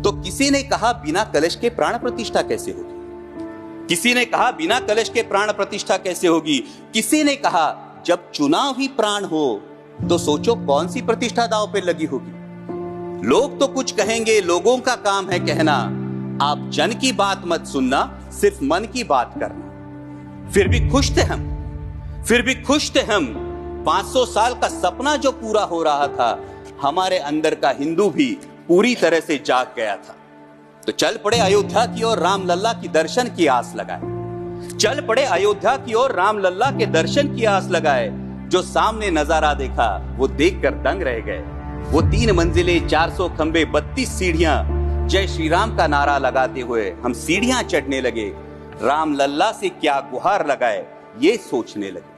तो किसी ने कहा बिना कलश के प्राण प्रतिष्ठा कैसे होगी, किसी ने कहा बिना कलश के प्राण प्रतिष्ठा कैसे होगी, किसी ने कहा जब चुनाव ही प्राण हो तो सोचो कौन सी प्रतिष्ठा दांव पे लगी होगी। लोग तो कुछ कहेंगे, लोगों का काम है कहना, आप जन की बात मत सुनना, सिर्फ मन की बात करना। फिर भी खुश थे हम 500 साल का सपना जो पूरा हो रहा था, हमारे अंदर का हिंदू भी पूरी तरह से जाग गया था। तो चल पड़े अयोध्या की ओर राम लल्ला की दर्शन की आस लगाए, चल पड़े अयोध्या की ओर राम लल्ला के दर्शन की आस लगाए। जो सामने नजारा देखा वो देखकर दंग रह गए। वो 3 मंजिलें, 400 खंबे, 32 सीढ़ियां, जय श्री राम का नारा लगाते हुए हम सीढ़ियां चढ़ने लगे। राम लल्ला से क्या गुहार लगाए ये सोचने लगे।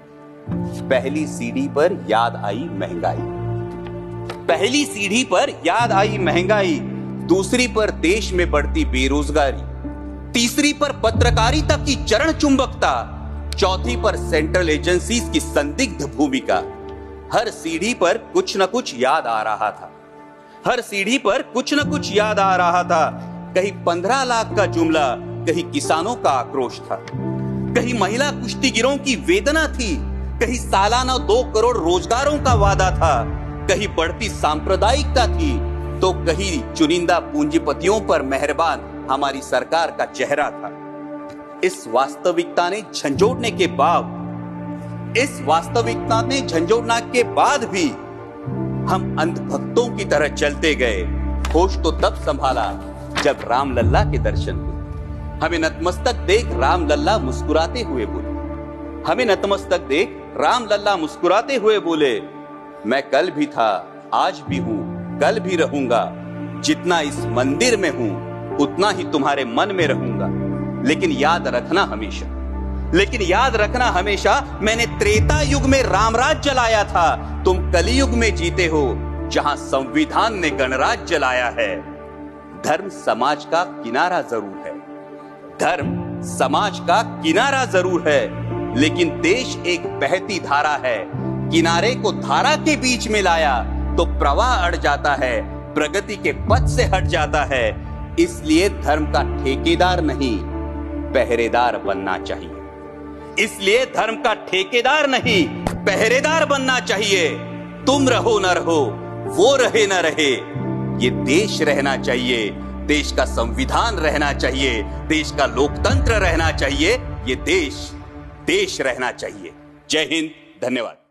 पहली सीढ़ी पर याद आई महंगाई, पहली सीढ़ी पर याद आई महंगाई, दूसरी पर देश में बढ़ती बेरोजगारी, तीसरी पर पत्रकारिता की चरण चुंबकता, चौथी पर सेंट्रल एजेंसीज की संदिग्ध भूमिका। हर सीढ़ी पर कुछ न कुछ याद आ रहा था, हर सीढ़ी पर कुछ न कुछ याद आ रहा था। कहीं 15 लाख का जुमला, कहीं किसानों का आक्रोश था, कहीं महिला कुश्तीगिरों की वेदना थी, कहीं सालाना 2 करोड़ रोजगारों का वादा था, कहीं बढ़ती सांप्रदायिकता थी, तो कहीं चुनिंदा पूंजीपतियों पर मेहरबान हमारी सरकार का चेहरा था। इस वास्तविकता ने झंझोड़ने के बाद भी हम अंधभक्तों की तरह चलते गए। होश तो तब संभाला जब राम लल्ला के दर्शन हुए। हमें नतमस्तक देख राम लल्ला मुस्कुराते हुए बोले, हमें नतमस्तक देख राम लल्ला मुस्कुराते हुए बोले, मैं कल भी था, आज भी हूं, कल भी रहूंगा। जितना इस मंदिर में हूं उतना ही तुम्हारे मन में रहूंगा। लेकिन याद रखना हमेशा मैंने त्रेता युग में रामराज जलाया था, तुम कलयुग में जीते हो जहां संविधान ने गणराज जलाया है। धर्म समाज का किनारा जरूर है, धर्म समाज का किनारा जरूर है, लेकिन देश एक बहती धारा है। किनारे को धारा के बीच में लाया तो प्रवाह अड़ जाता है, प्रगति के पथ से हट जाता है। इसलिए धर्म का ठेकेदार नहीं, पहरेदार बनना चाहिए। इसलिए धर्म का ठेकेदार नहीं, पहरेदार बनना चाहिए। तुम रहो न रहो, वो रहे न रहे, ये देश रहना चाहिए, देश का संविधान रहना चाहिए, देश का लोकतंत्र रहना चाहिए, ये देश रहना चाहिए। जय हिंद, धन्यवाद।